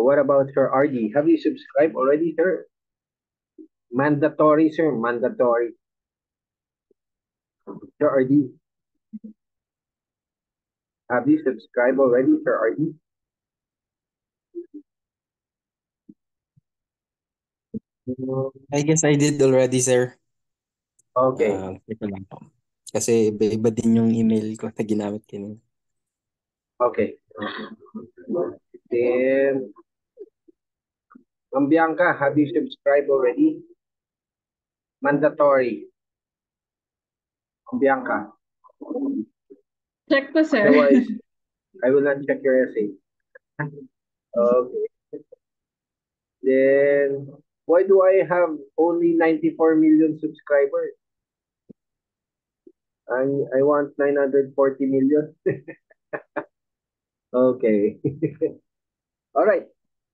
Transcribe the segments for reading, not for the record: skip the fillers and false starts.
What about Sir RD? Have you subscribed already, sir? Mandatory, sir. Mandatory. Sir RD, have you subscribed already, Sir RD? I guess I did already, sir. Okay. Teka lang po. Kasi iba-iba din yung email ko na ginamit kanina. Okay. Then, Bianca, have you subscribed already? Mandatory. Bianca. Check ko, sir. Otherwise, I will not check your essay. Okay. Then, why do I have only 94 million subscribers? I want 940 million. Okay. All right.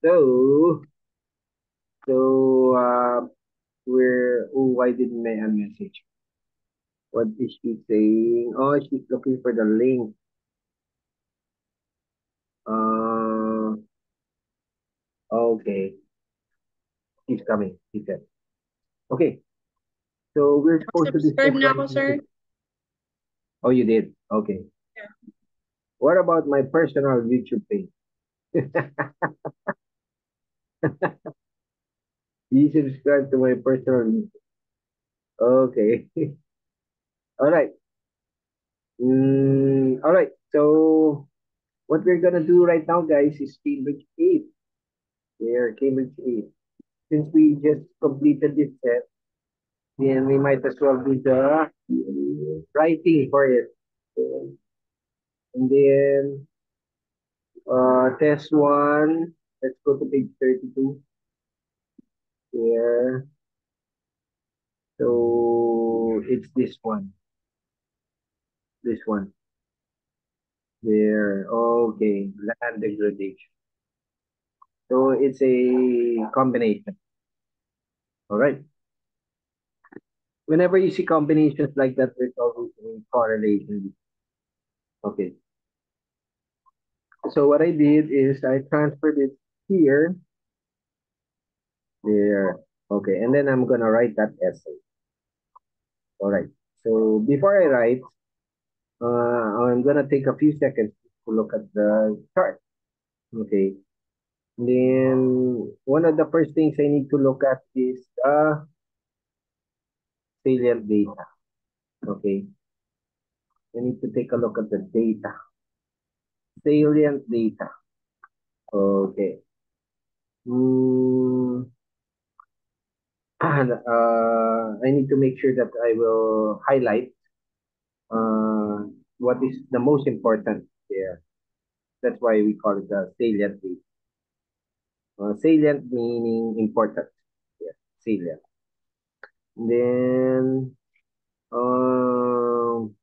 So, so why didn't I message? What is she saying? Oh, she's looking for the link. Uh, okay. She's coming, she said. Okay. So we're supposed to Subscribe discuss na right ako, sir. now. Oh, you did? Okay. Yeah. What about my personal YouTube page? You subscribe to my personal YouTube. Okay. All right. All right. So what we're gonna do right now, guys, is Cambridge 8. Here, Cambridge 8. Since we just completed this set, then we might as well do the writing for it. And then test one. Let's go to page 32. Here. So it's this one. This one. There. Okay. Land degradation. So it's a combination. All right. Whenever you see combinations like that, there's always a correlation. Okay. So what I did is I transferred it here, there. Okay, and then I'm gonna write that essay. All right. So before I write, I'm gonna take a few seconds to look at the chart. Okay. Then one of the first things I need to look at is salient data. Okay. I need to take a look at the data. Salient data. Okay. Hmm. I need to make sure that I will highlight what is the most important there. That's why we call it the salient data. Salient meaning important. Yeah, salient. Then um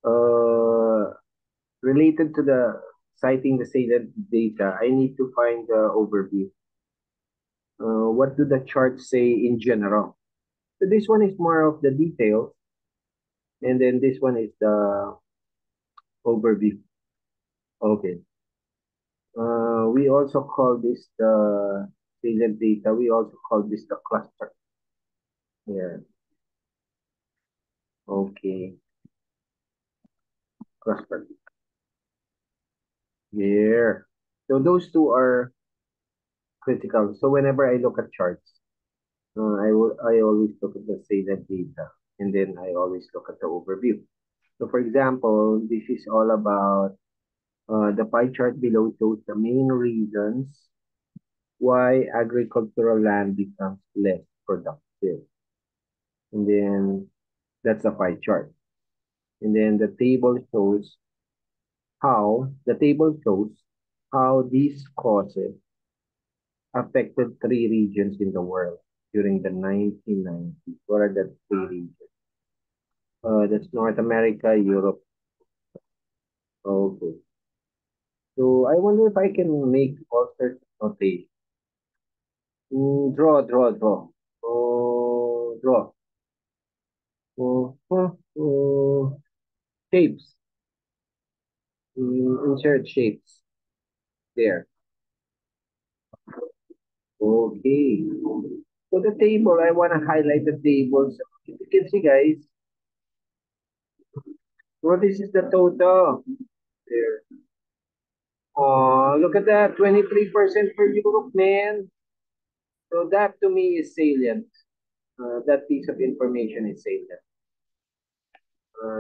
uh related to the citing the salient data, I need to find the overview. What do the charts say in general? So this one is more of the details, and then this one is the overview. Okay. We also call this the salient data. We also call this the cluster. Yeah. Okay. Cluster. Yeah. So those two are critical. So whenever I look at charts, I always look at the salient data, and then I always look at the overview. So for example, this is all about the pie chart below shows the main reasons why agricultural land becomes less productive. And then that's the pie chart. And then the table shows how these causes affected three regions in the world during the 1990s. What are the three regions? That's North America, Europe. Okay. So I wonder if I can make all sorts of notation. Draw. Oh, draw. Oh. Shapes. Insert shapes. There. Okay. So the table, I want to highlight the table. So if you can see, guys, well, this is the total. There. Oh, look at that, 23% for Europe, man. So that to me is salient. That piece of information is salient.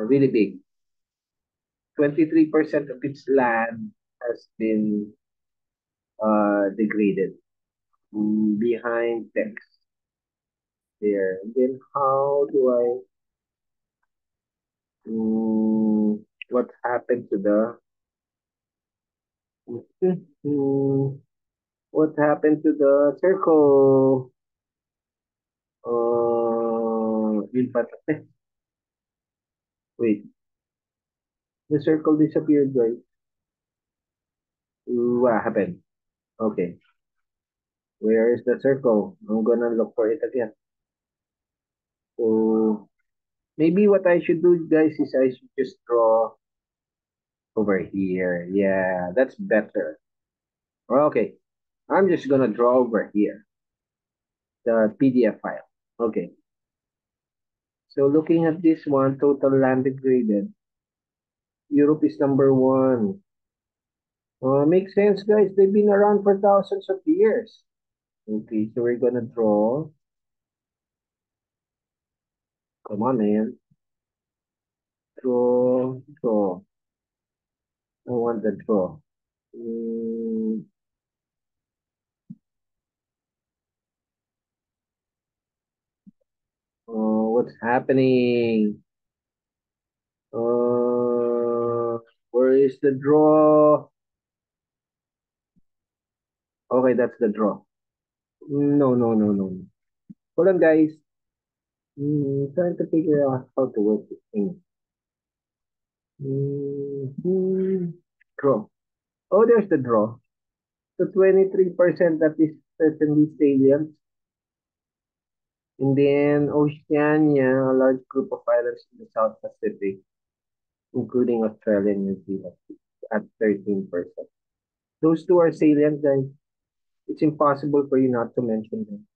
Really big. 23% of its land has been degraded. Behind text there. And then how do I, what happened to the, what happened to the circle? In fact, wait, the circle disappeared, right? What happened? Okay, where is the circle? I'm gonna look for it again. So maybe what I should do, guys, is I should just draw over here. Yeah, that's better. Okay, I'm just gonna draw over here the PDF file. Okay, so looking at this one, total land degraded. Europe is number one. Makes sense, guys. They've been around for thousands of years. Okay, so we're gonna draw. Come on, man. Draw, draw. I want the draw. Mm, what's happening? Where is the draw? Okay, that's the draw. No, no, no, no. Hold on, guys. Trying to figure out how to work this thing. Draw. Oh, there's the draw. So 23% that is certainly salient. And then Oceania, a large group of islands in the South Pacific, including Australia and New Zealand, at 13%. Those two are salient, guys. It's impossible for you not to mention them.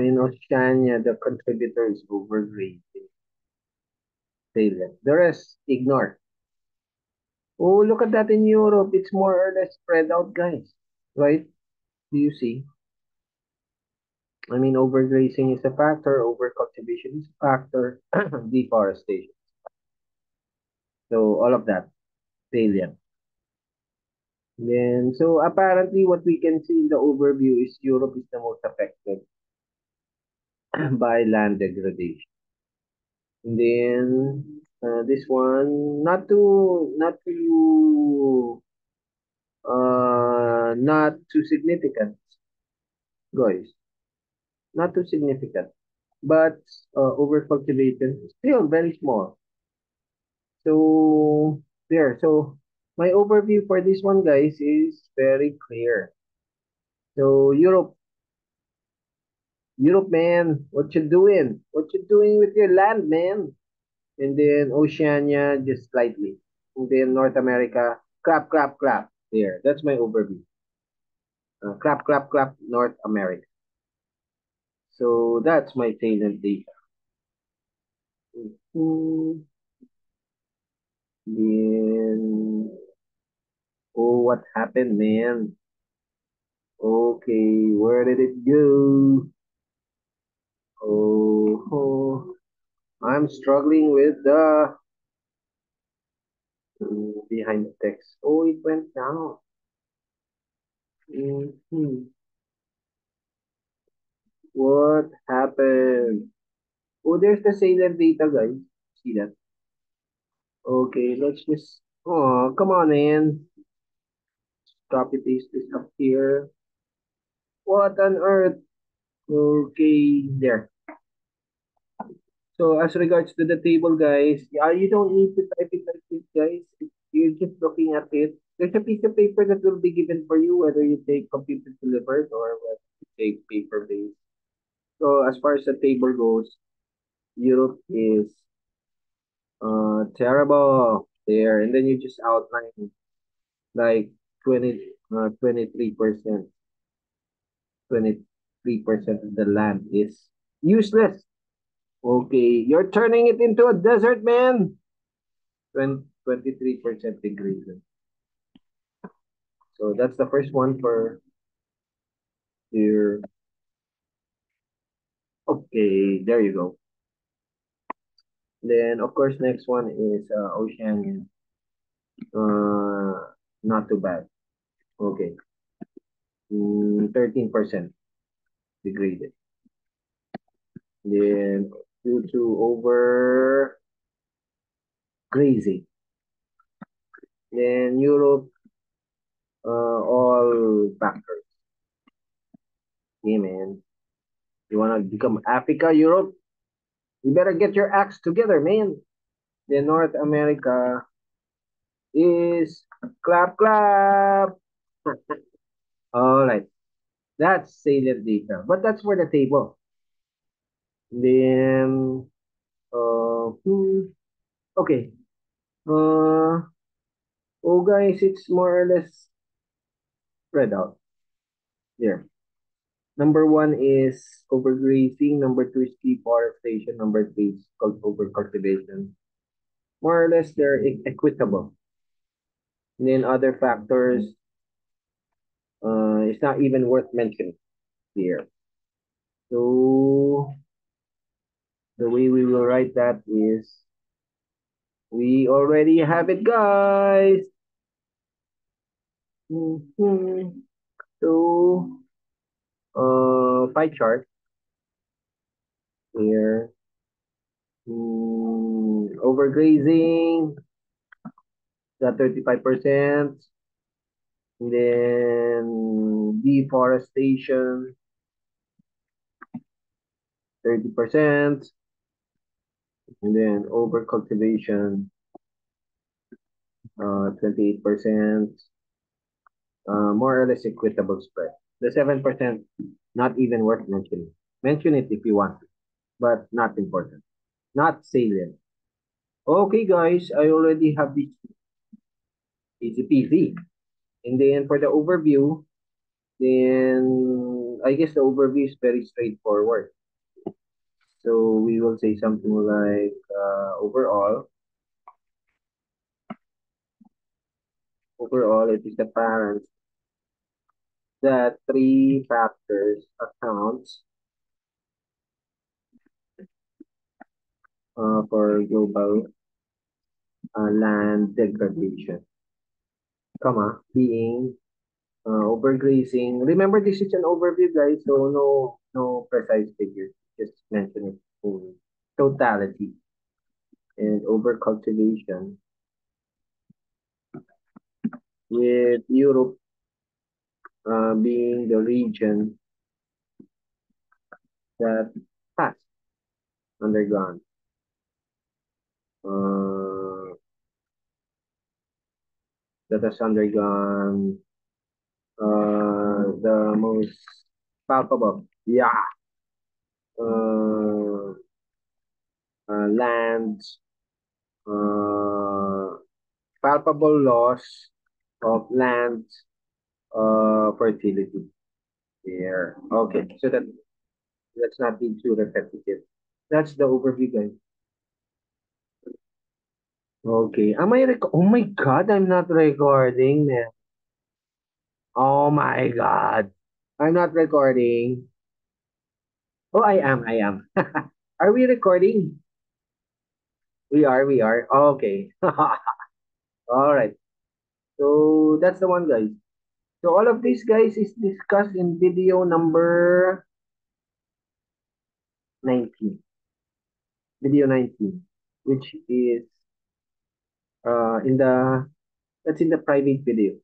In Oceania, the contributor is overgrading. Salient. The rest, ignore. Oh, look at that in Europe. It's more or less spread out, guys. Right? Do you see? I mean, overgrazing is a factor, overcultivation is a factor, deforestation. So all of that, salient. Then, so apparently what we can see in the overview is Europe is the most affected by land degradation. And then this one, not too significant, guys. Not too significant, but overcultivation still very small. So there. So my overview for this one, guys, is very clear. So Europe, man, what you doing? What you doing with your land, man? And then Oceania, just slightly. And then North America, crap, crap, crap. There, that's my overview. Crap, crap, crap, North America. So that's my salient data. Mhm. Then, oh, what happened, man? Okay, where did it go? Oh, I'm struggling with the behind the text. Oh, it went down. Mhm. What happened? Oh, there's the salient data, guys. See that? Okay, let's just. Oh, come on, man. Copy paste this up here. What on earth? Okay, there. So as regards to the table, guys, yeah, you don't need to type it like this, guys. You're just looking at it. There's a piece of paper that will be given for you, whether you take computer delivered or whether you take paper based. So as far as the table goes, Europe is terrible there, and then you just outline like 23%, 23% of the land is useless. Okay, you're turning it into a desert, man. 23% degraded. So that's the first one for your. Okay, there you go. Then of course next one is Oceania. Not too bad. Okay, 13% degraded. Then due to over grazing. Then Europe, all factors. Hey man, you wanna become Africa, Europe? You better get your acts together, man. Then North America is clap clap. All right, that's salient data, but that's for the table. Then, okay. Uh, oh guys, it's more or less spread out there. Number one is overgrazing. Number two is deforestation. Number three is overcultivation. More or less, they're equitable. And then other factors, it's not even worth mentioning here. So the way we will write that is we already have it, guys. So pie chart here. Overgrazing, the 35%. And then deforestation, 30%. And then overcultivation, 28%. More or less equitable spread. The 7%, not even worth mentioning. Mention it if you want, but not important. Not salient. Okay, guys, I already have this easy peasy. And then for the overview, then I guess the overview is very straightforward. So we will say something like overall it is the parents that three factors accounts for global land degradation, comma, being overgrazing. Remember, this is an overview, guys, so no precise figures. Just mention it in totality. And overcultivation with Europe being the region that has undergone uh, that has undergone the most palpable, yeah, uh, land, uh, palpable loss of land fertility. There. Okay, so that let's not be too repetitive. That's the overview, guys. Okay, am I oh my god, I'm not recording, man. Oh my god. I'm not recording. Oh, I am. Are we recording? We are. Okay. All right. So that's the one, guys. So all of these, guys, is discussed in video number 19. Video 19, which is in the that's in the private video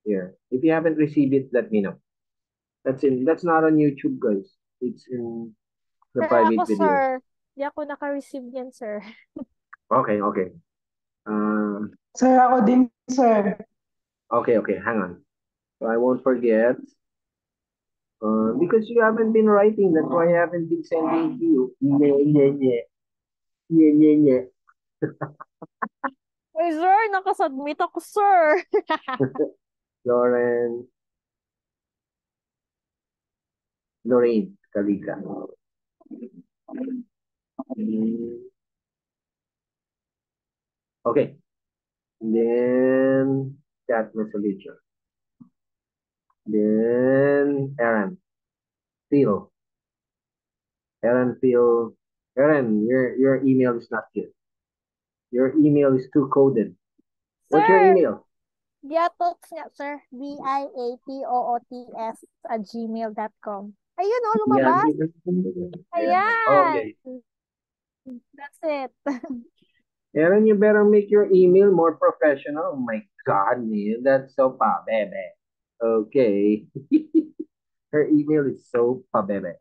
here. If you haven't received it, let me know. That's not on YouTube, guys. It's in the Sir, ako, private video. sir. Di ako naka-receive yan, sir. Okay, okay. Sir, ako din, sir. Okay, okay. Hang on. So I won't forget. Because you haven't been writing, that's why I haven't been sending to you. Yeah, yeah, yeah. Yeah, yeah, yeah. Uy, sir. Nakasubmit ako, sir. Lauren, Lorraine, Kalika. Okay. And then chat message. Then Aaron, Phil. Aaron, your email is not good. Your email is too coded. What's your Sir, email? Biatots nga, sir. biatoots@gmail.com. Ayun, oh, Yeah. lumabas. Ayan. Okay. That's it. Aaron, you better make your email more professional. Oh my God, man, that's so pa-bebe. Okay. Her email is so pa-bebe.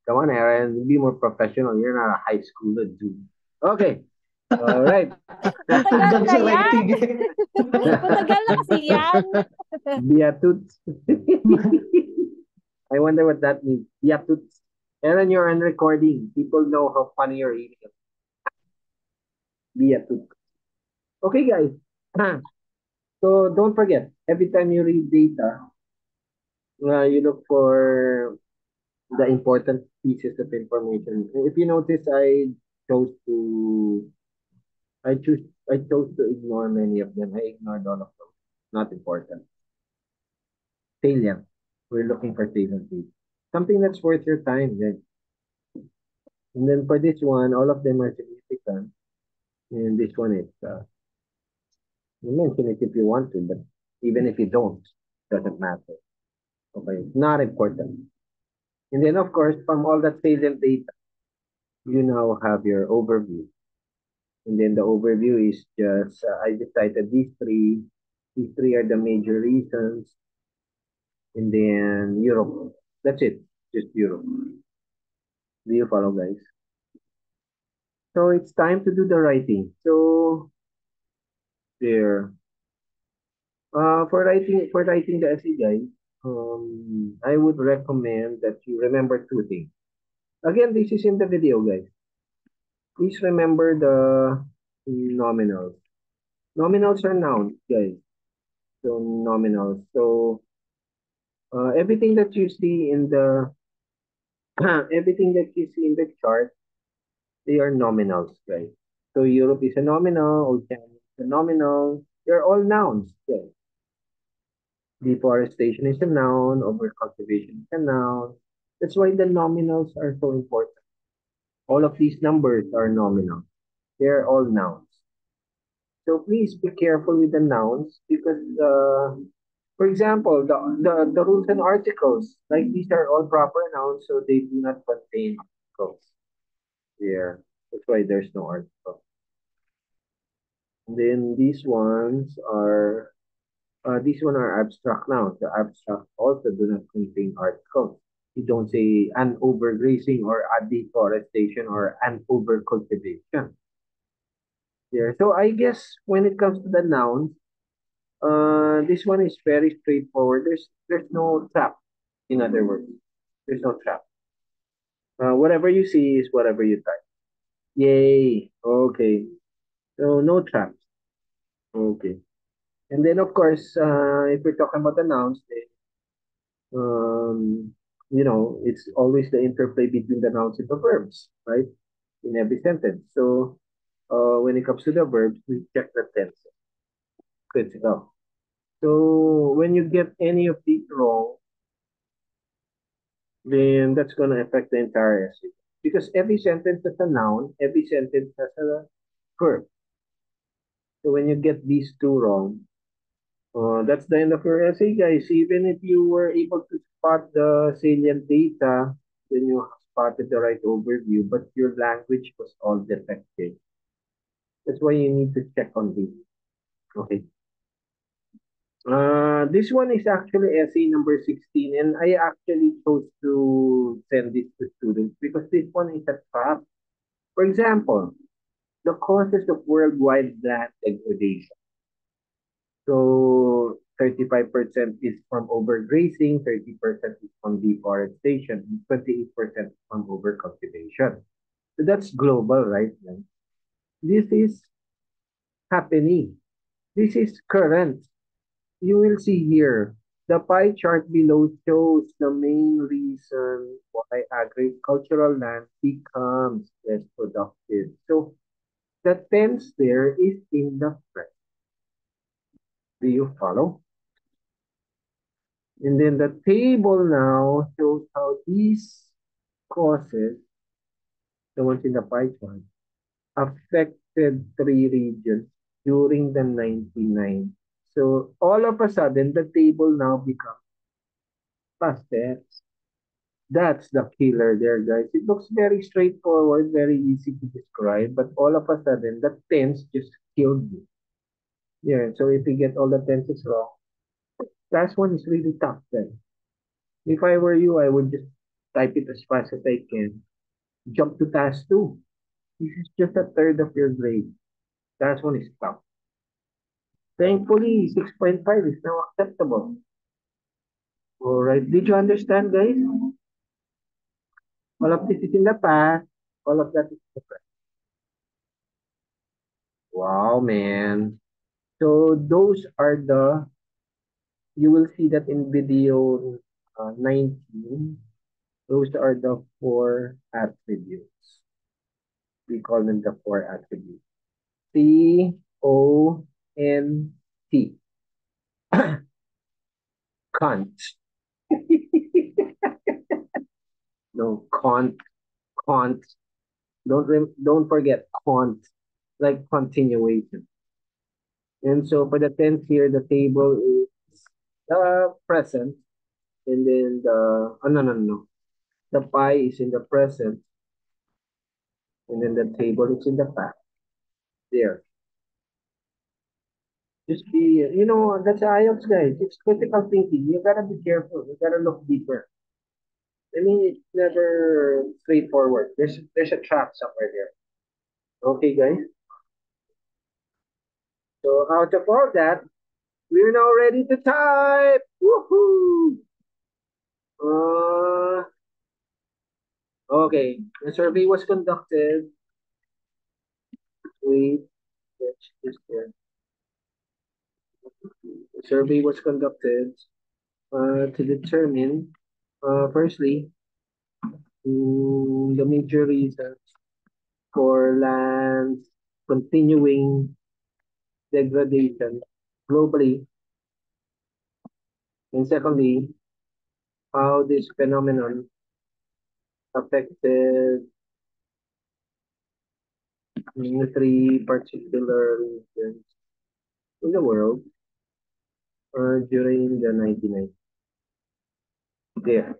Come on, Aaron, be more professional. You're not a high schooler, dude. Okay. All right. Matagal Hanggang na sa yan. writing eh. Matagal na kasi yan. Beatut. I wonder what that means. Beatut. Aaron, you're on recording. People know how funny your email. Beatut. Okay, guys. So don't forget, every time you read data, you look for the important pieces of information. If you notice, chose to I chose to ignore many of them. I ignored all of them. Not important. Salient. We're looking for salient data. Something that's worth your time. Then. And then for this one, all of them are significant. And this one is, you mention it if you want to, but even if you don't, doesn't matter. Okay, it's not important. And then, of course, from all that salient data, you now have your overview. And then the overview is just, I decided these three. These three are the major reasons. And then Europe. That's it. Just Europe. Do you follow, guys? So it's time to do the writing. So there. For writing the essay, guys, I would recommend that you remember two things. Again, this is in the video, guys. Please remember the nominals. Nominals are nouns, guys. So nominals. So everything that you see in the everything that you see in the chart, they are nominals, guys. So Europe is a nominal, Oceania is a nominal. They're all nouns, guys. Deforestation is a noun, overcultivation is a noun. That's why the nominals are so important. All of these numbers are nominal. They're all nouns. So please be careful with the nouns because, for example, the rules and articles, like these are all proper nouns, so they do not contain articles. There. That's why there's no article. And then these one are abstract nouns. The abstract also do not contain articles. You don't say an overgrazing or a deforestation or an overcultivation. There. So I guess when it comes to the nouns, this one is very straightforward. There's no trap. In other words, there's no trap. Whatever you see is whatever you type. Yay. Okay. So no traps. Okay. And then of course, if we're talking about the nouns, it's always the interplay between the nouns and the verbs, right? In every sentence. So when it comes to the verbs, we check the tense. Critical. So when you get any of these wrong, then that's going to affect the entire essay. Because every sentence has a noun, every sentence has a verb. So when you get these two wrong, that's the end of your essay, guys. Even if you were able to spot the salient data, then you spotted the right overview, but your language was all defective. That's why you need to check on this. Okay. This one is actually essay number 16, and I actually chose to send this to students because this one is a trap. For example, the causes of worldwide land degradation. So 35% is from overgrazing, 30% is from deforestation, and 28% from overcultivation. So that's global, right? This is happening. This is current. You will see here. The pie chart below shows the main reason why agricultural land becomes less productive. So the tense there is in the present. Do you follow? And then the table now shows how these causes, the ones in the pie chart, affected three regions during the 99. So all of a sudden, the table now becomes past tense. That's the killer there, guys. It looks very straightforward, very easy to describe, but all of a sudden, the tense just killed me. Yeah, so if you get all the tenses wrong, last one is really tough then. If I were you, I would just type it as fast as I can. Jump to task two. This is just a third of your grade. Last one is tough. Thankfully, 6.5 is now acceptable. All right. Did you understand, guys? All of this is in the past. All of that is in the present. Wow, man. So those are you will see that in video 19, those are the four attributes. We call them the four attributes. C-O-N-T. Cont. No, cont. Don't forget cont, like continuation. And so for the tense here, the table is the present, and then no. The pie is in the present, and then the table is in the past. There. Just be, that's IELTS, guys. It's critical thinking. You gotta be careful. You gotta look deeper. I mean, it's never straightforward. There's a trap somewhere there. Okay, guys. So out of all that, we're now ready to type. Woohoo! Uh, okay. The survey was conducted. Wait, let's just the survey was conducted to determine, firstly, the major reasons for land's continuing degradation globally, and secondly, how this phenomenon affected three particular regions in the world during the 1990s. There.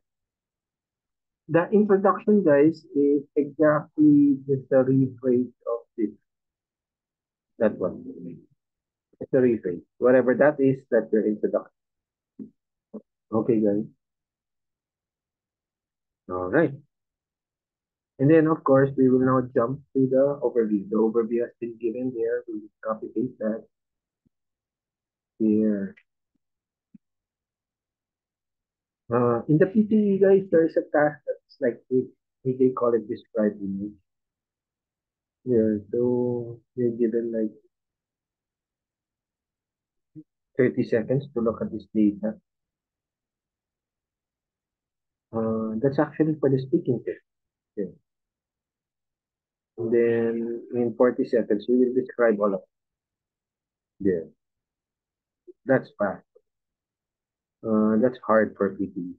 The introduction, guys, is exactly just a rephrase of this. That one. It's a rephrase. Whatever that is, that's your introduction. Okay, guys. All right. And then, of course, we will now jump to the overview. The overview has been given there. We will copy paste that here. In the PTE, guys, there is a task that's like they call it describe image. Yeah, so you're given like 30 seconds to look at this data. That's actually for the speaking test. Yeah. And then in 40 seconds, you will describe all of it. Yeah. That's fast. That's hard for PTE.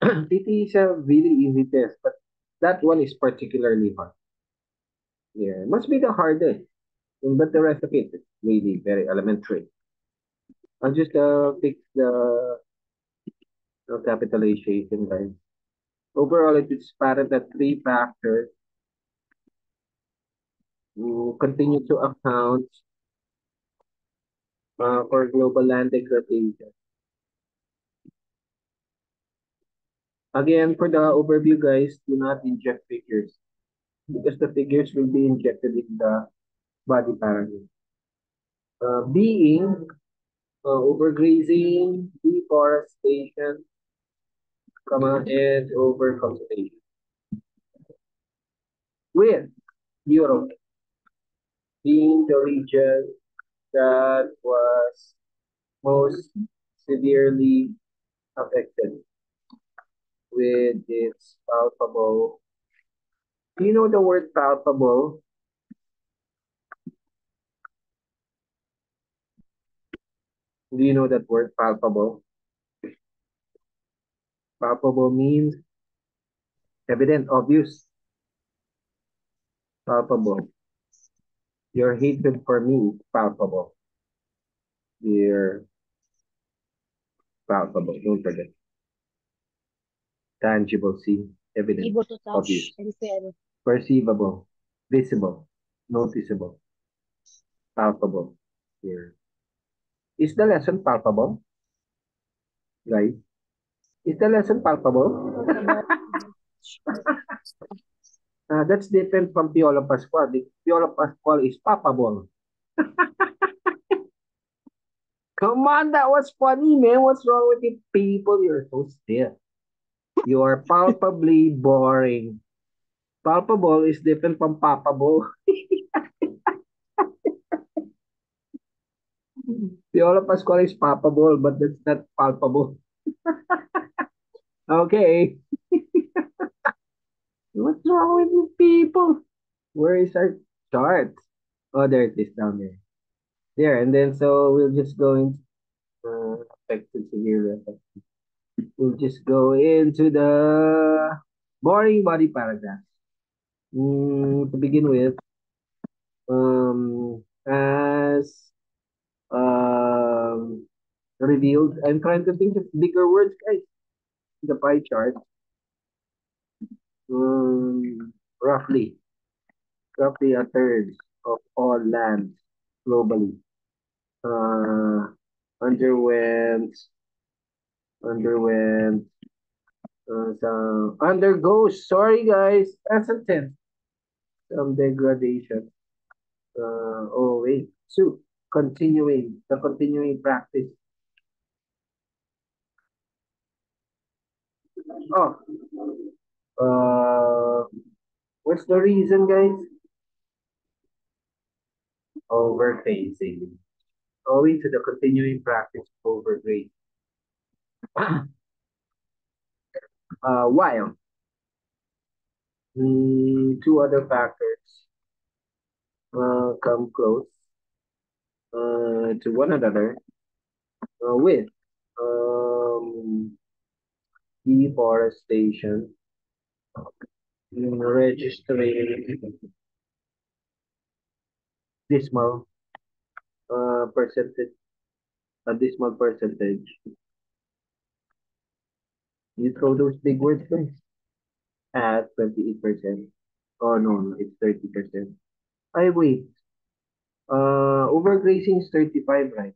PTE is a really easy test, but that one is particularly hard. Yeah, it must be the hardest. But the rest of it is really very elementary. I'll just fix the capitalization, guys. Overall, it is apparent that three factors continue to account for global land degradation. Again, for the overview, guys, do not inject figures because the figures will be injected in the body paragraph. Being overgrazing, deforestation, and overcultivation. With Europe, being the region that was most severely affected with its palpable. Do you know the word palpable? Do you know that word palpable? Palpable means evident, obvious, palpable. Your hatred for me is palpable. You're palpable. Don't forget. Tangible, see, evident, Able to obvious, touch and feel. perceivable, visible, noticeable, palpable. Here. Is the lesson palpable, guys? Is the lesson palpable? That's different from Piolo Pascual. The Piolo Pascual is palpable. Come on, that was funny, man. What's wrong with you people? You're so stiff. You are palpably boring. Palpable is different from palpable. Piolo Pascual is palpable, but that's not palpable. Okay. What's wrong with you people? Where is our chart? Oh, there it is down there. There, and then so we'll just go into affected severely affected. We'll just go into the boring body paragraph. To begin with, as revealed, I'm trying to think of bigger words, guys. The pie chart, roughly, roughly a third of all land globally uh, underwent underwent undergoes. Sorry, guys, that's a tense. Some degradation. Oh wait, so continuing practice. Oh, uh, what's the reason, guys? Overphasing. Owing to the continuing practice of overgrade. While two other factors come close to one another with um, deforestation registering dismal percentage, a dismal percentage. You throw those big words, guys, at 28%. Oh no, no, it's 30%. I wait. Overgrazing is 35, right?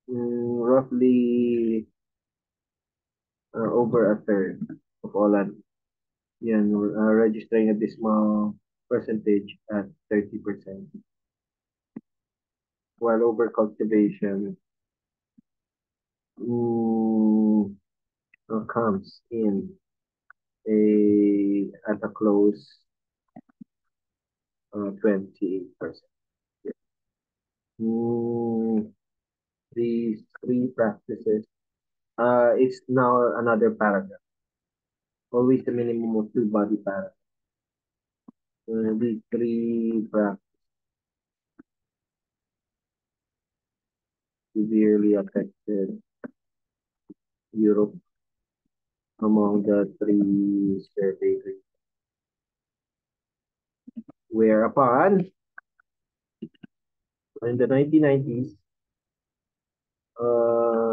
Roughly over a third of all land. Yan, registering a dismal percentage at 30%. While over cultivation mm, comes in at a close 28%. Mm, these three practices, it's now another paragraph. Always a minimum of two body paragraphs. These three practices severely affected Europe among the three surveyed. Whereupon, in the 1990s, uh,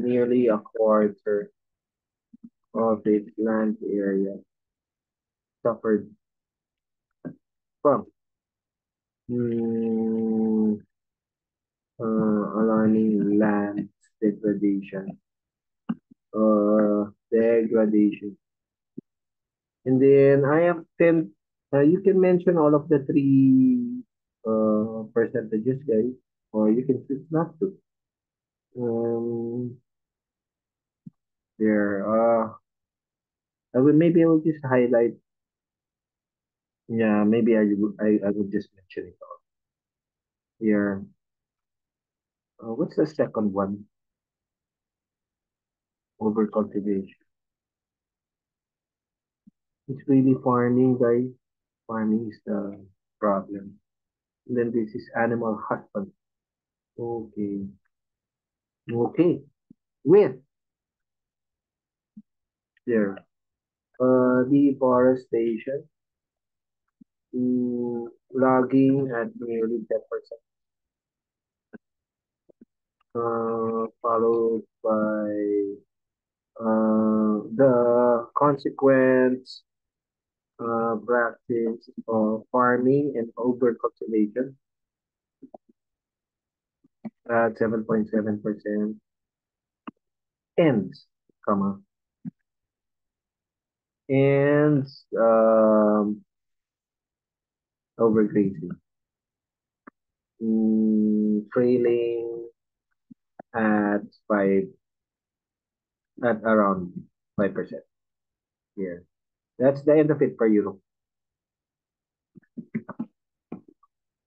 nearly a quarter of its land area suffered from mm, alarming land degradation. Degradation. And then I have 10. You can mention all of the three percentages, guys, or you can choose not to. Um, there. I will maybe I will just highlight Yeah, maybe I would just mention it all here. What's the second one? Overcultivation. It's really farming, guys. Farming is the problem. And then this is animal husband. Okay. Okay. With there. Deforestation. Logging at nearly 10%. Followed by the consequence practice of farming and overcultivation at 7.7%. Ends, comma, and overgrazing, trailing at 5, at around 5% here. That's the end of it for Europe.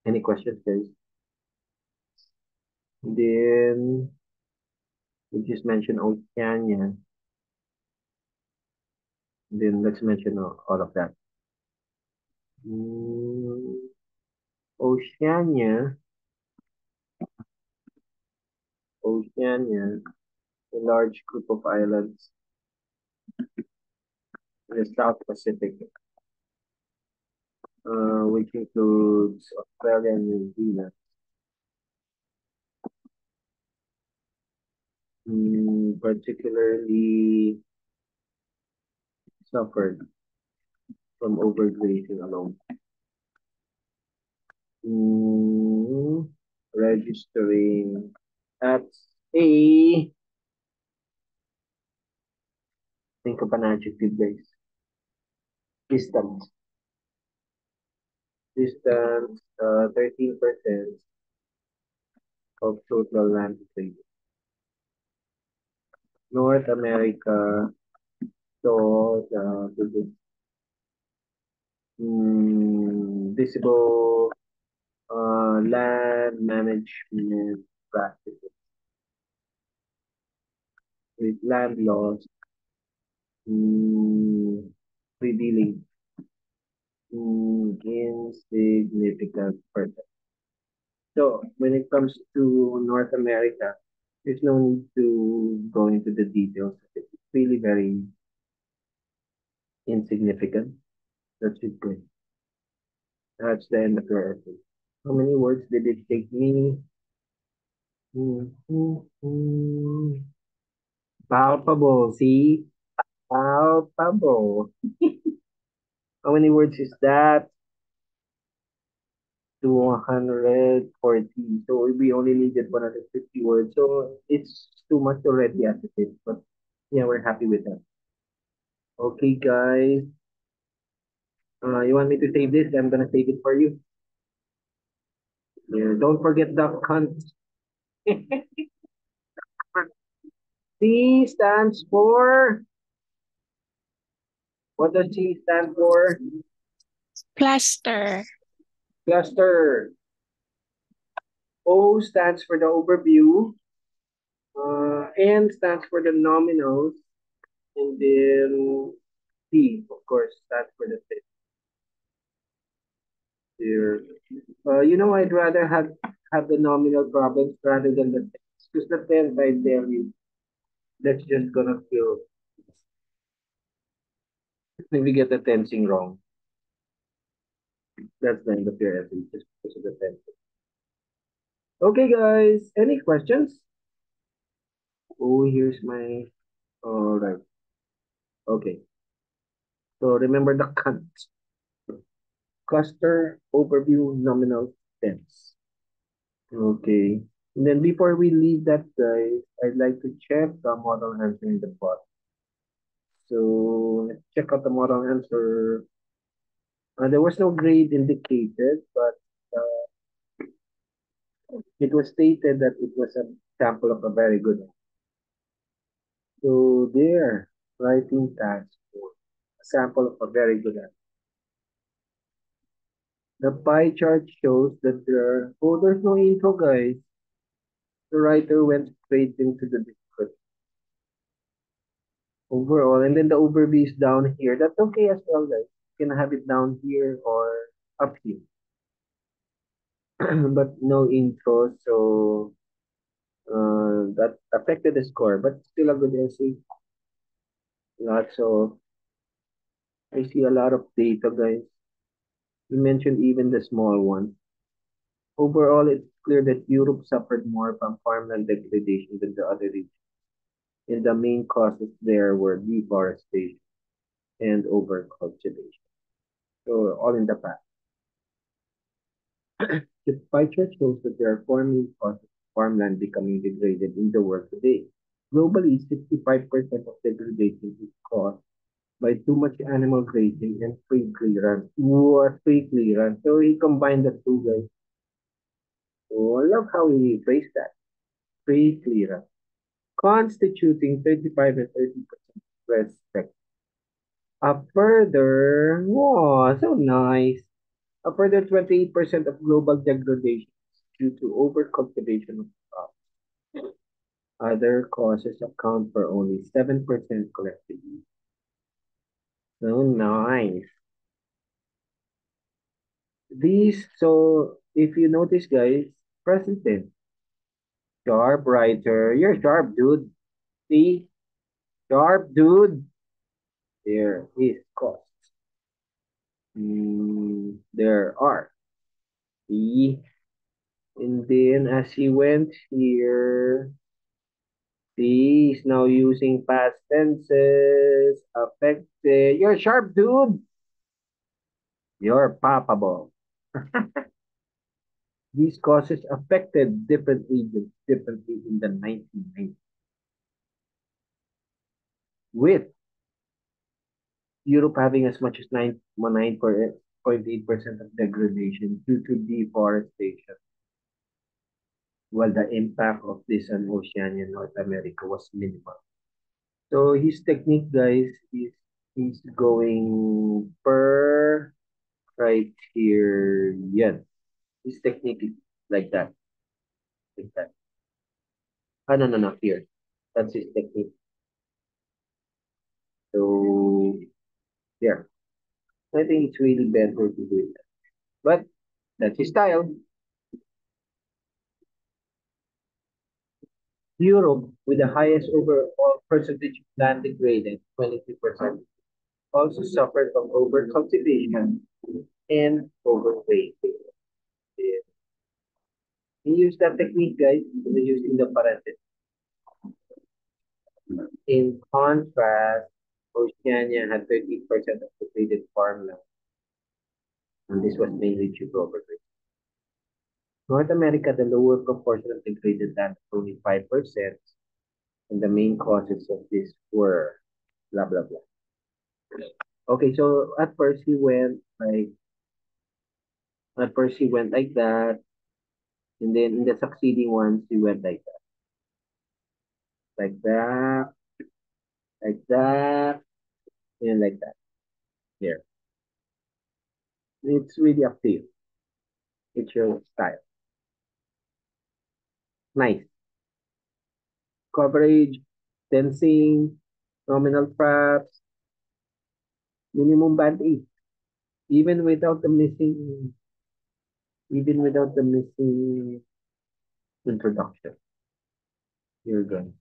Any questions, guys? Then we just mentioned Oceania. Then let's mention all of that. Oceania, Oceania, a large group of islands in the South Pacific, which includes Australia and New Zealand. Particularly suffered from overgrazing alone. Registering at a, think of an adjective, guys. Distance. Distance, 13% of total land area. North America saw the visible land management practices with land laws revealing insignificant percent. So when it comes to North America, there's no need to go into the details. It's really very insignificant. That's it, good. That's the end of your essay. How many words did it take me? Palpable, see? Palpable. How many words is that? 240. So we only needed 150 words. So it's too much already as it is. But yeah, we're happy with that. Okay, guys. You want me to save this? I'm gonna save it for you. Yeah, don't forget the cunt. C stands for, what does C stand for? Cluster. Cluster. O stands for the overview. N stands for the nominals. And then P, of course, stands for the fit. Here. I'd rather have the nominal problems rather than the tense. Because the tense, I tell you, that's just gonna kill if we get the tensing wrong. That's the end of your essay, just because of the tense. Okay, guys, any questions? Oh, here's my. All right. Okay. So remember the Kant. Cluster, overview, nominal, tense. Okay. And then before we leave that, guys, I'd like to check the model answer in the bot. So let's check out the model answer. There was no grade indicated, but it was stated that it was a sample of a very good one. So there, writing task for a sample of a very good one. The pie chart shows that there's no intro, guys. The writer went straight into the description overall, and then the overview is down here. That's okay as well, guys. You can have it down here or up here, but no intro, so that affected the score, but still a good essay. Lots of, I see a lot of data, guys. You mentioned even the small ones. Overall, it's clear that Europe suffered more from farmland degradation than the other regions, and the main causes there were deforestation and overcultivation. So all in the past. The pie chart shows that there are four main causes of farmland becoming degraded in the world today. Globally, 65% of degradation is caused by too much animal grazing and free clearance. Free clearance. So he combined the two, guys. Oh, I love how he phrased that. Free clearance. Constituting 35 and 30% respect. So nice. A further 28% of global degradation is due to overcultivation of crops. Other causes account for only 7% collectively. So nice. So if you notice, guys, present tense, sharp writer, you're sharp, dude. See, sharp, dude. There is cost. There are. See, and then as he went here, see, he's now using past tenses, affected. You're sharp, dude. You're palpable. These causes affected different regions differently in the 1990s, with Europe having as much as 9.8% of degradation due to deforestation, while the impact of this on Oceania and North America was minimal. So his technique, guys, is he's going per right here. Yes, his technique is like that, like that. Ah, no, no, no, here. That's his technique. So yeah, I think it's really better to do it. But that's his style. Europe, with the highest overall percentage of land degraded, 23%, also suffered from overcultivation and overweight. He used that technique, guys, using the parentheses. In contrast, Oceania had 13% of degraded farmland, and this was mainly due to overgrazing. North America, the lower proportion of degraded land, only 5%, and the main causes of this were blah blah blah. Okay, so at first he went like that, and then in the succeeding ones he went like that, like that, and like that. Here, it's really up to you. It's your style. Nice coverage, tensing, nominal traps, minimum band 8, even without the missing, even without the missing introduction. You're good.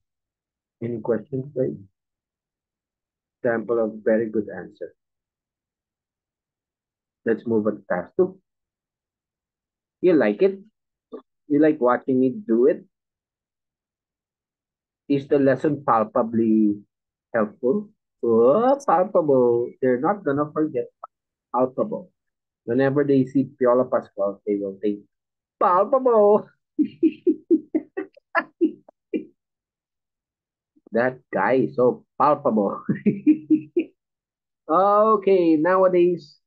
Any questions, guys? Sample of very good answer. Let's move on to task 2. You like it? You like watching me do it? Is the lesson palpably helpful? Oh, palpable. They're not gonna forget palpable. Whenever they see Piola Pascual, they will think palpable. That guy is so palpable. Okay, nowadays,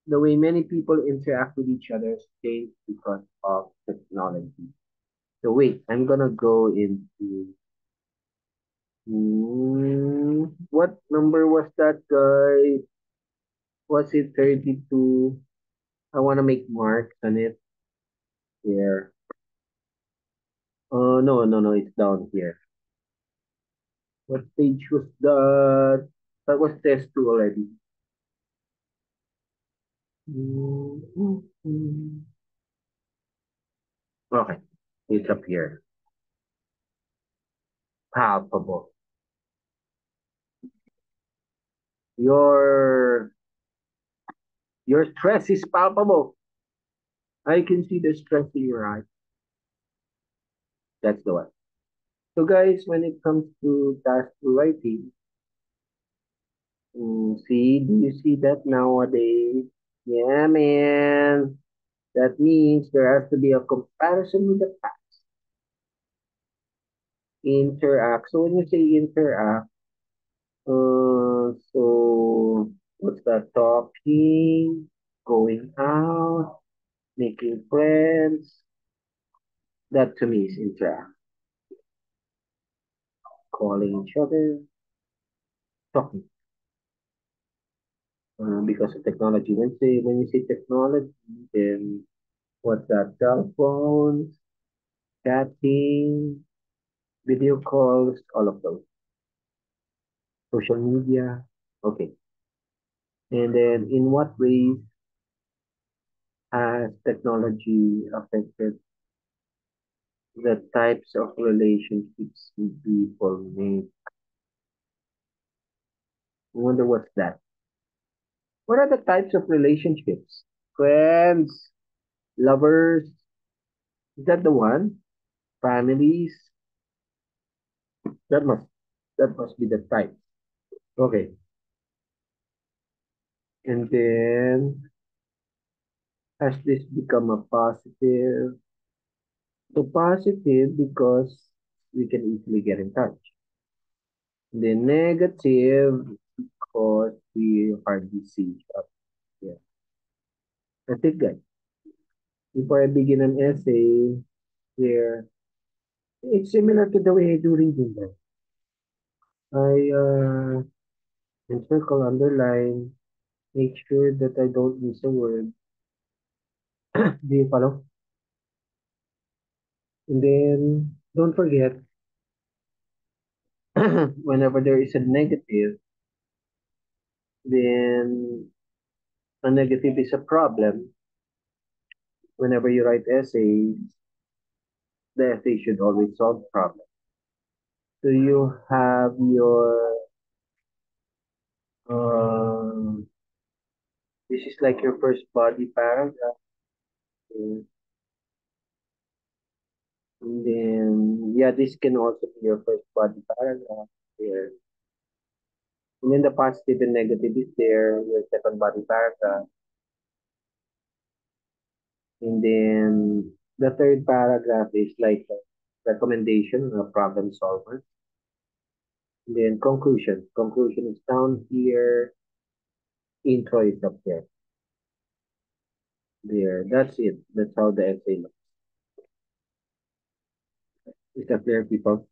the way many people interact with each other has changed because of technology. So wait, I'm gonna go into what number was that, guys? Was it 32? I want to make marks on it here. Oh, no, no, no, it's down here. What page was that? That was test 2 already. Okay, it's up here. Palpable. Your your stress is palpable. I can see the stress in your eyes. That's the one. So guys, when it comes to task writing, see, do you see that nowadays? Yeah, man. That means there has to be a comparison with the past. Interact. So when you say interact, so what's that? Talking, going out, making friends. That to me is interact. Calling each other, talking. Because of technology. When you say technology, then what's that? Cell phones, chatting, video calls, all of those. Social media. Okay. And then in what ways has technology affected the types of relationships people make? I wonder what's that. What are the types of relationships? Friends, lovers, is that the one? Families? That must that must be the type. Okay. And then has this become a positive? So positive because we can easily get in touch. The negative because we hardly see each other. Yeah. That's it, guys. Before I begin an essay here, it's similar to the way I do reading, guys. I encircle, underline, make sure that I don't miss a word. Do you follow? And then don't forget, whenever there is a negative, then a negative is a problem. Whenever you write essays, the essay should always solve problems. So you have your um, this is like your first body paragraph, and then yeah, this can also be your first body paragraph here. And then the positive and negative is there, your second body paragraph, and then the third paragraph is like a recommendation, a problem solver. And then conclusion. Conclusion is down here. Intro is up there. There. That's it. That's how the essay looks. Is that clear, people?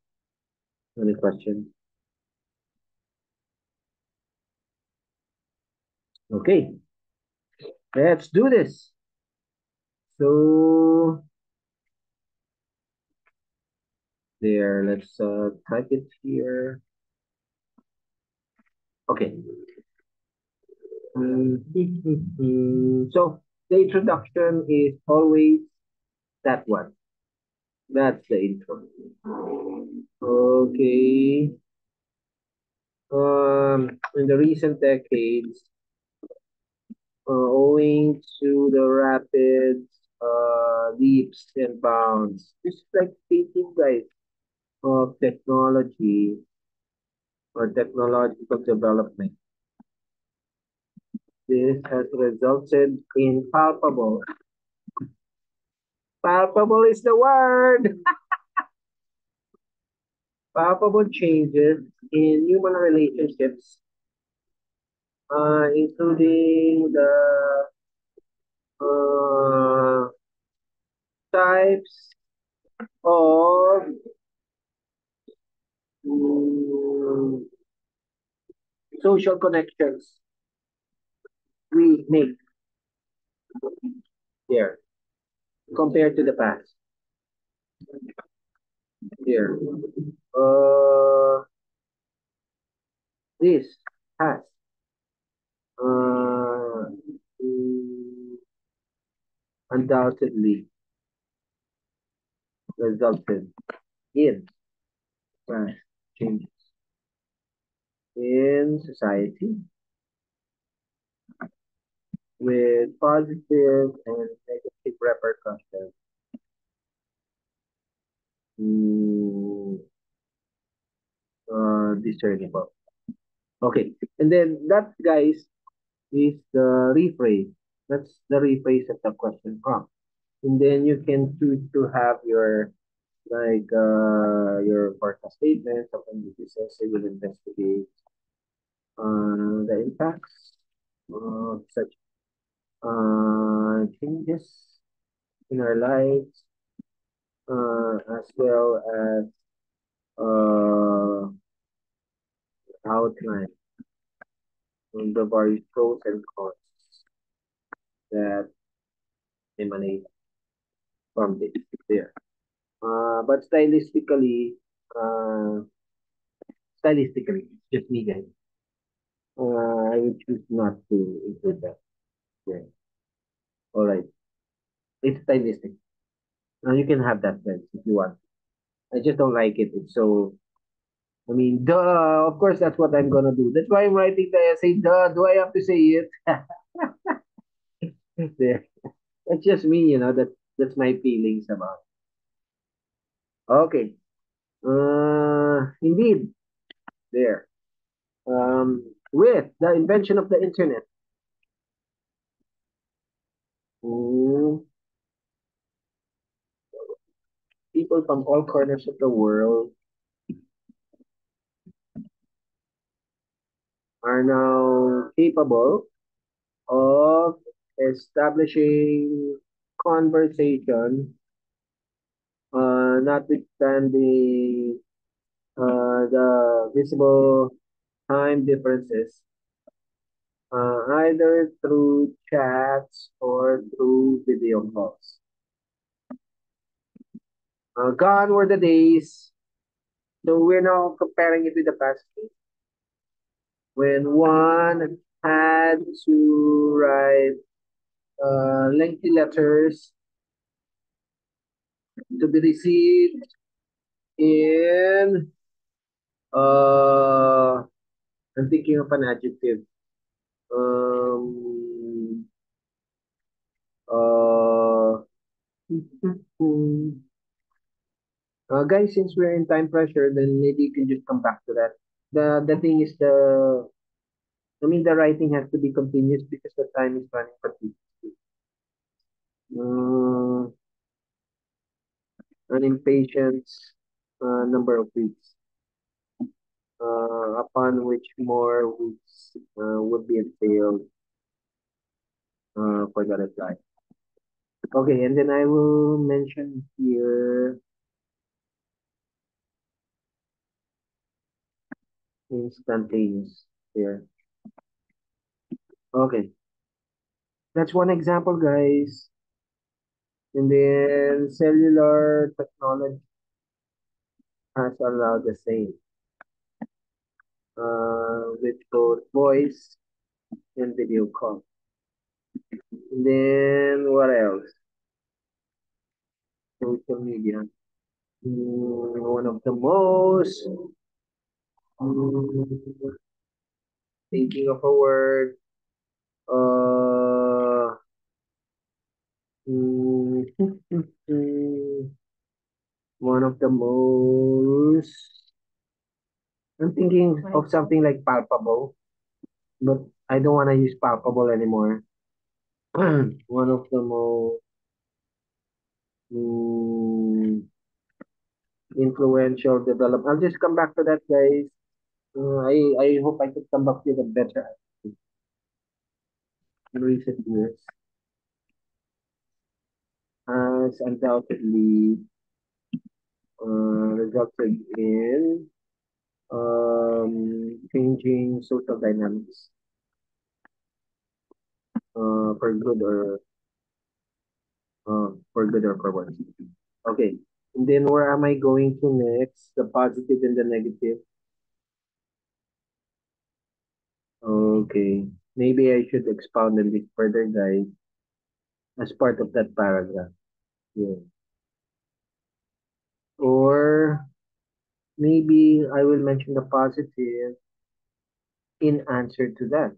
Any questions? Okay. Let's do this. So there. Let's type it here. Okay. So the introduction is always that one. That's the intro. Okay. In the recent decades, owing to the rapid leaps and bounds, it's like speaking, guys, of technology or technological development. This has resulted in palpable is the word, palpable changes in human relationships, including the uh, types of mm, social connections we make Here, compared to the past. Here, this has uh, mm, undoubtedly resulted in vast changes in society with positive and negative repercussions mm, discernible. Okay, and then that, guys, is the rephrase. That's the rephrase of the question prompt. And then you can choose to have your your forecast statement, something that you says you will investigate the impacts of such changes in our lives, as well as outline the various pros and cons that emanate from this there. But uh, stylistically, just me guys, I would choose not to include that. Yeah. All right. It's stylistic. Now you can have that then if you want. I just don't like it. It's so. I mean, duh. Of course, that's what I'm gonna do. That's why I'm writing the essay. Duh. Do I have to say it? There. That's just me. That's my feelings about. Okay. Indeed. There. With the invention of the internet, mm, people from all corners of the world are now capable of establishing conversation, notwithstanding the visible time differences, either through chats or through video calls. Gone were the days, so we're now comparing it with the past when one had to write lengthy letters to be received in I'm thinking of an adjective. Um uh, Guys, since we're in time pressure, then maybe you can just come back to that. The thing is the writing has to be continuous because the time is running continuously. Uh, an impatient number of weeks, upon which more weeks would be entailed for the reply. Okay, and then I will mention here instantaneous here. Okay, that's one example, guys. And then cellular technology has allowed the same with both voice and video call. And then what else? Social media. One of the most mm, thinking of a word. Uh, mm, one of the most. I'm thinking of something like palpable, but I don't want to use palpable anymore. One of the most mm, influential development. I'll just come back to that, guys. I hope I could come back with a better in recent years. Has undoubtedly resulted in changing social dynamics for good or for good or for worse. Okay. And then where am I going to next? The positive and the negative. Okay. Maybe I should expound on this further, guys, as part of that paragraph. Yeah. Or maybe I will mention the positive in answer to that.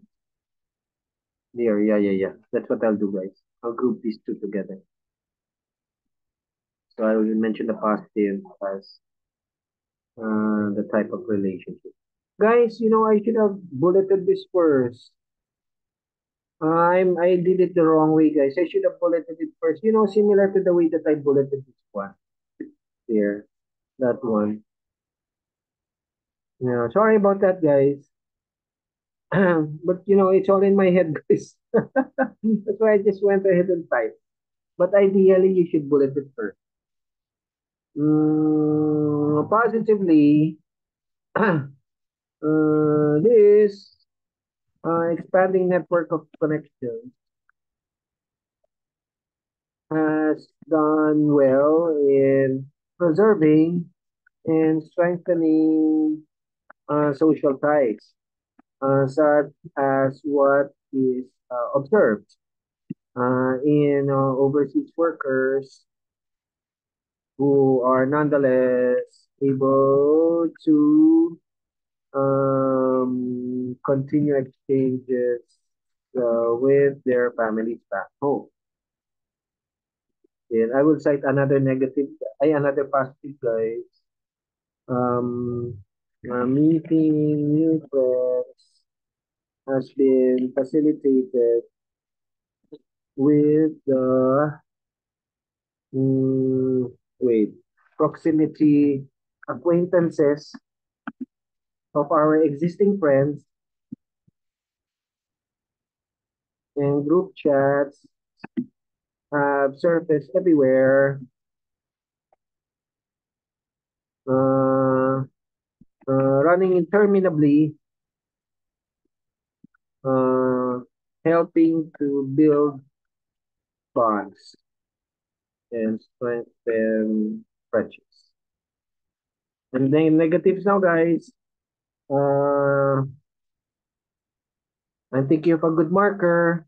There, yeah. That's what I'll do, guys. I'll group these two together. So I will mention the positive as the type of relationship. Guys, I should have bulleted this first. I did it the wrong way, guys. I should have bulleted it first. Similar to the way that I bulleted this one. There, that one. Yeah, sorry about that, guys. But it's all in my head, guys. That's why I just went ahead and typed. But ideally, you should bullet it first. Positively, this expanding network of connections has done well in preserving and strengthening social ties, such as what is observed in overseas workers who are nonetheless able to continue exchanges with their families back home. And I will cite another positive, guys. Um, Meeting new friends has been facilitated with the wait proximity acquaintances of our existing friends and group chats have surfaced everywhere, uh, running interminably, uh, helping to build bonds and strengthen friendships. And then negatives now, guys. I'm thinking of a good marker.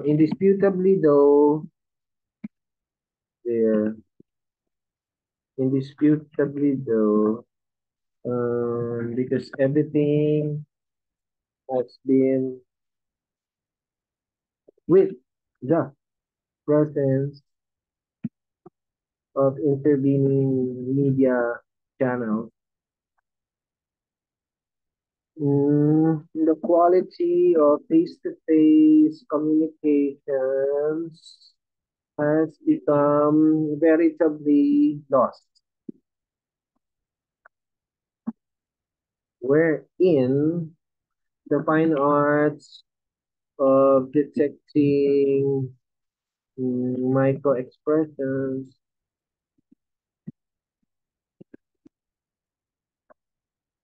Indisputably, though, there. Indisputably, though, because everything has been with the presence of intervening media channels. The quality of face-to-face communications has become veritably lost, wherein the fine arts of detecting micro expressions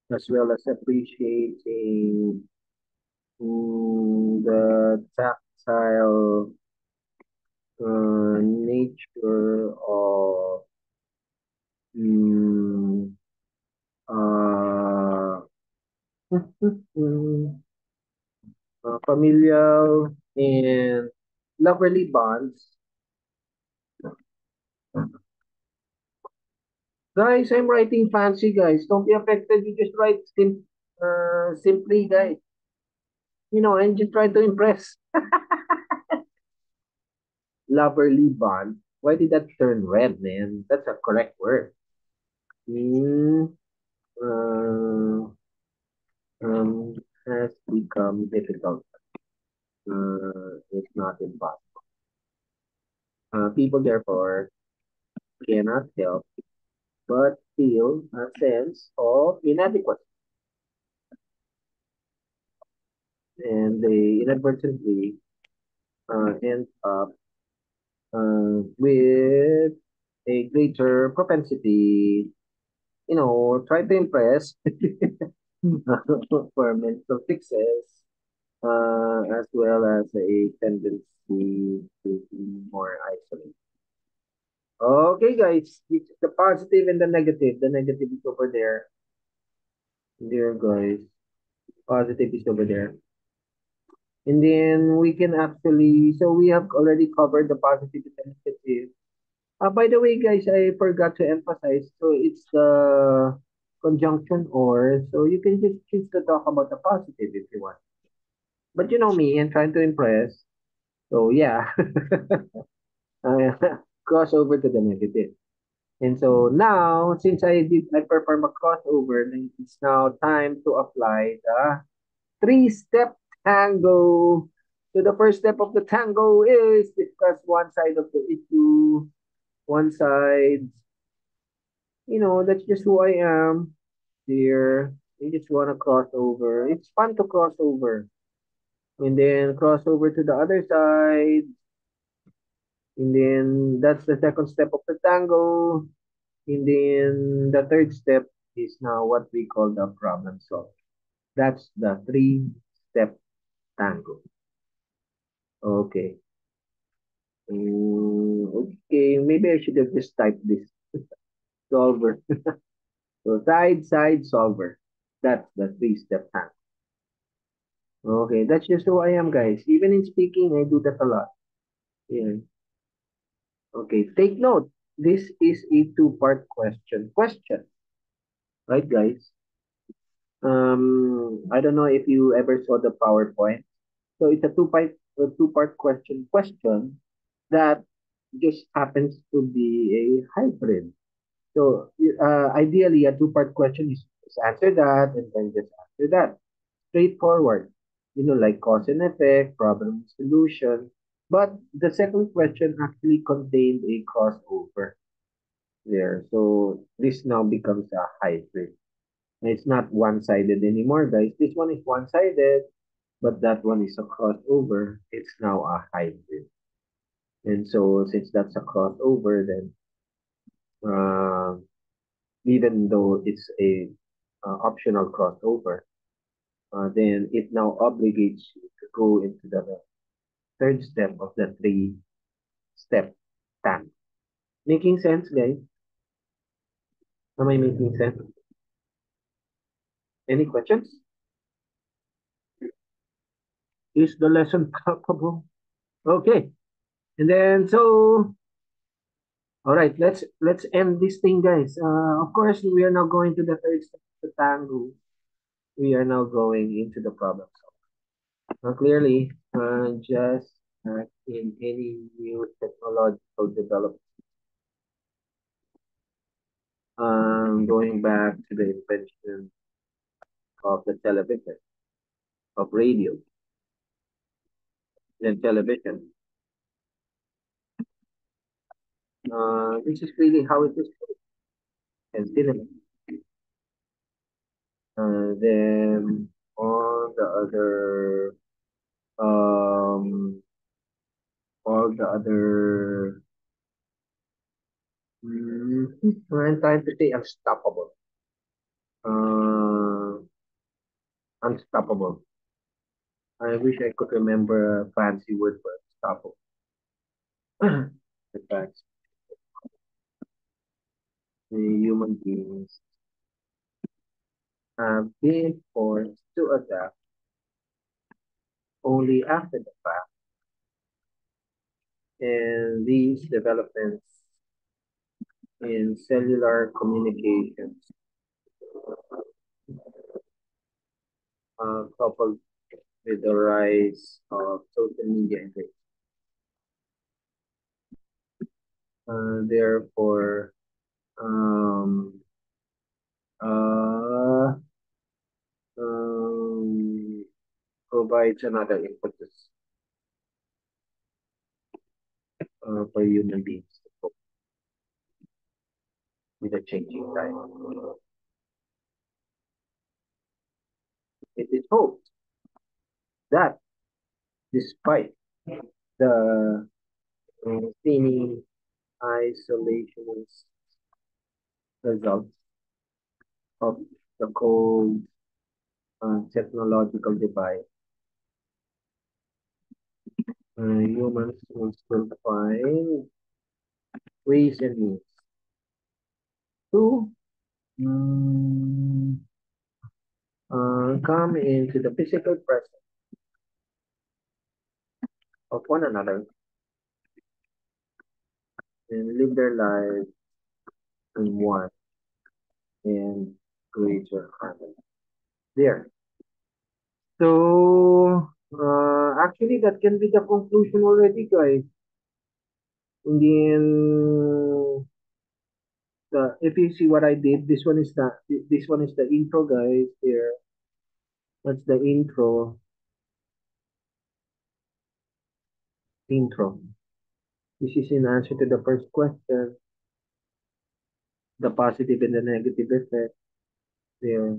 as well as appreciating the tactile nature of mm, uh, familial and loverly bonds. Guys, I'm writing fancy, guys. Don't be affected. You just write simply, guys. I'm just trying to impress. Loverly bond. Why did that turn red, man? That's a correct word. Mm, uh, um, has become difficult. It's not impossible. People, therefore, cannot help but feel a sense of inadequacy. And they inadvertently end up with a greater propensity, try to impress for mental fixes, as well as a tendency to be more isolated. Okay, guys, it's the positive and the negative. The negative is over there. There, guys. Positive is over there. And then we can actually, so we have already covered the positive and the negative. By the way, guys, I forgot to emphasize. So it's the conjunction or. So you can just choose to talk about the positive if you want. But you know me, I'm trying to impress. So yeah, uh, cross over to the negative. And so now, since I perform a crossover, then it's now time to apply the three-step tango. So the first step of the tango is discuss one side of the issue, one side. That's just who I am. Dear, you just want to cross over. It's fun to cross over. And then cross over to the other side. And then that's the second step of the tango. And then the third step is now what we call the problem solve. That's the three-step tango. Okay. Okay, maybe I should have just typed this solver. So side solver. That's the three-step tango. Okay, that's just who I am, guys. Even in speaking, I do that a lot. Yeah. Okay, take note. This is a two-part question. Question, right, guys? I don't know if you ever saw the PowerPoint. So it's a two-part question that just happens to be a hybrid. So ideally, a two-part question is just answer that and then just answer that. Straightforward. Like cause and effect, problem solution. But the second question actually contained a crossover there. So this now becomes a hybrid. And it's not one-sided anymore, guys. This one is one-sided, but that one is a crossover. It's now a hybrid. And so since that's a crossover, then uh, even though it's a optional crossover, then it now obligates you to go into the third step of the three-step plan. Making sense, guys? Am I making sense? Any questions? Is the lesson palpable? Okay. And then all right, let's end this thing, guys. Of course, we are now going to the third step of the tango. We are now going into the problem solving. Now, clearly, just in any new technological development, going back to the invention of the television, of radio, and television, this is really how it is, and cinema. Then um, all the other, I'm trying to say unstoppable. Uh, unstoppable. I wish I could remember a fancy word for unstoppable. The fact, the human beings have been forced to adapt only after the fact, and these developments in cellular communications, coupled with the rise of social media and therefore um, uh, um, provides another impetus for human beings to cope with a changing time. It is hoped that despite the seeming isolationist results of the cold technological divide, humans will still find ways and means to mm, come into the physical presence of one another and live their lives in one and greater harmony. There. So, actually, that can be the conclusion already, guys. And then, if you see what I did, this one is the intro, guys. Here, that's the intro. Intro. This is in answer to the first question, the positive and the negative effect. There,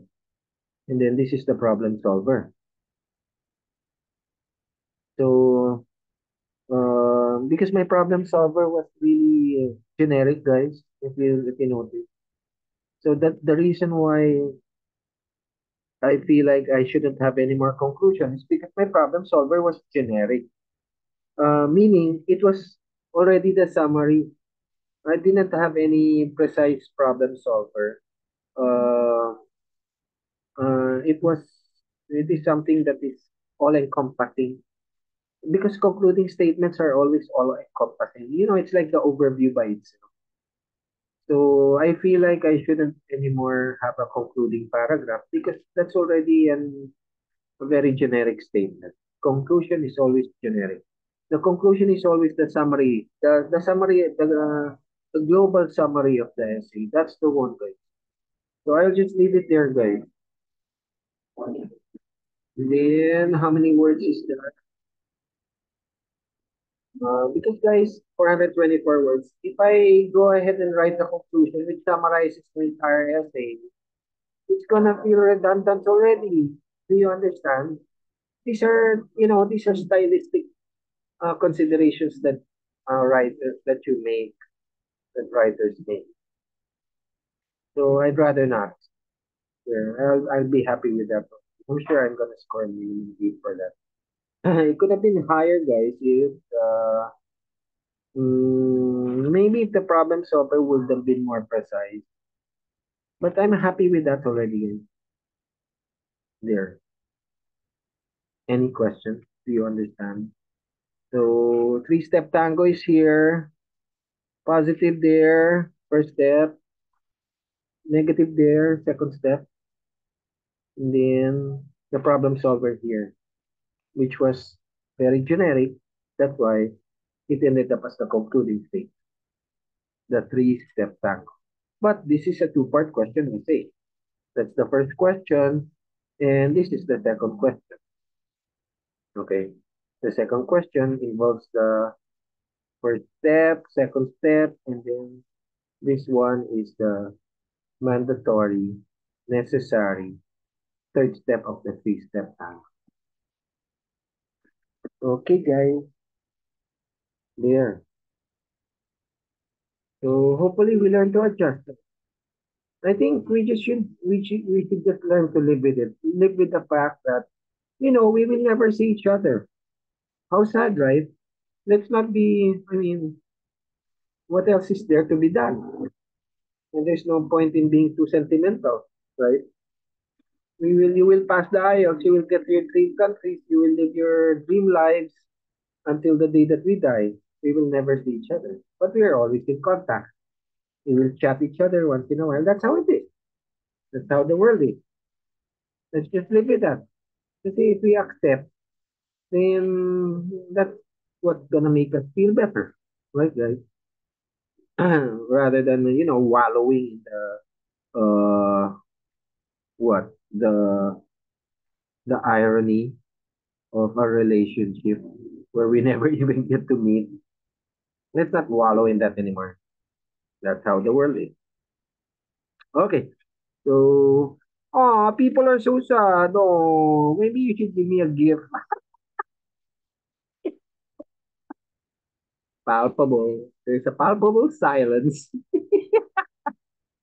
and then this is the problem solver. So, because my problem solver was really generic, guys, if you notice. So that the reason why I feel like I shouldn't have any more conclusions because my problem solver was generic. Meaning it was already the summary. I didn't have any precise problem solver. Uh, it is something that is all encompassing because concluding statements are always all encompassing. It's like the overview by itself. So I feel like I shouldn't anymore have a concluding paragraph because that's already a very generic statement. Conclusion is always generic. The conclusion is always the summary, the summary, the global summary of the essay. That's the one, guys. So I'll just leave it there, guys. Then how many words is there? Because guys, 424 words. If I go ahead and write the conclusion, which summarizes the entire essay, it's gonna feel redundant already. Do you understand? These are stylistic considerations that writers that you make, that writers make. So I'd rather not. Yeah, I'll be happy with that. I'm sure I'm gonna score a million deep for that. It could have been higher, guys, if maybe if the problem solver would have been more precise. But I'm happy with that already. There. Any questions? Do you understand? So three-step tango is here. Positive there, first step. Negative there, second step. And then the problem solver here, which was very generic. That's why it ended up as the concluding state, the three-step tango. But this is a two-part question, we say. That's the first question, and this is the second question. Okay. The second question involves the first step, second step, and then this one is the mandatory, necessary third step of the three-step tango. Okay, guys. There. So hopefully we learn to adjust. I think we should just learn to live with it. Live with the fact that we will never see each other. How sad, right? Let's not be. I mean, what else is there to be done? And there's no point in being too sentimental, right? You will pass the IELTS. You will get your dream countries. You will live your dream lives until the day that we die. We will never see each other, but we are always in contact. We will chat each other once in a while. That's how it is. That's how the world is. Let's just live with that. Kasi if we accept, then that's what's gonna make us feel better, right, guys? Rather than wallowing in the what the irony of a relationship where we never even get to meet. Let's not wallow in that anymore. That's how the world is. Okay, so people are so sad. Oh, maybe you should give me a gift. Palpable. There's a palpable silence.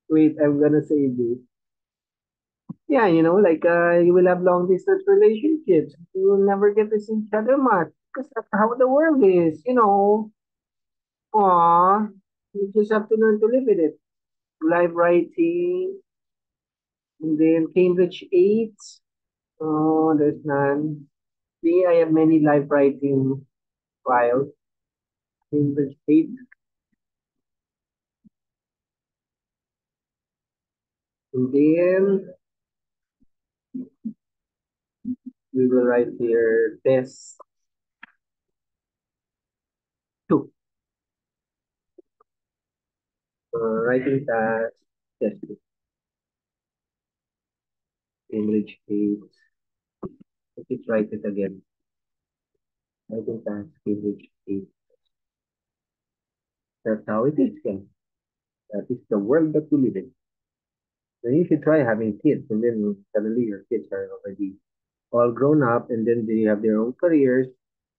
Wait, I'm gonna say this. Yeah, like you will have long distance relationships. You will never get to see each other much because that's how the world is. Aw. You just have to learn to live with it. Live writing, and then Cambridge 8. Oh, there's none. See, I have many live writing files. Cambridge 8. And then we will write here test 2. Writing task test 2. Cambridge 8. Let's write it again. Writing task Cambridge 8. That's how it is, Ken. That is the world that we live in. Then you should try having kids, and then suddenly your kids are already all grown up, and then they have their own careers.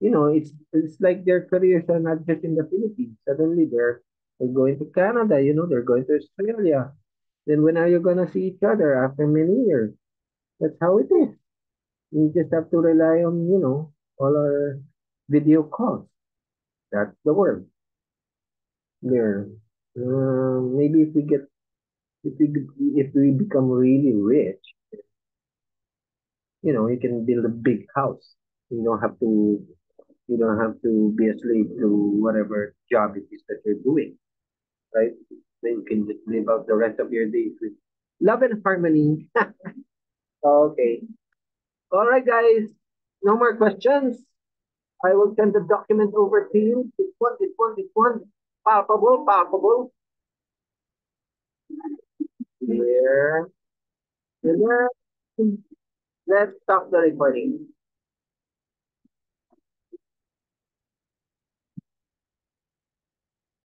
It's like their careers are not just in the Philippines. Suddenly they're going to Canada. They're going to Australia. Then when are you gonna see each other after many years? That's how it is. We just have to rely on all our video calls. That's the world. There. Maybe if we become really rich, you can build a big house. You don't have to you don't have to be a slave to whatever job it is that you're doing, right? Then you can just live out the rest of your days with love and harmony. Okay. All right, guys. No more questions. I will send the document over to you. This one, this one, this one. Palpable, palpable. Here. Here. Let's stop the recording.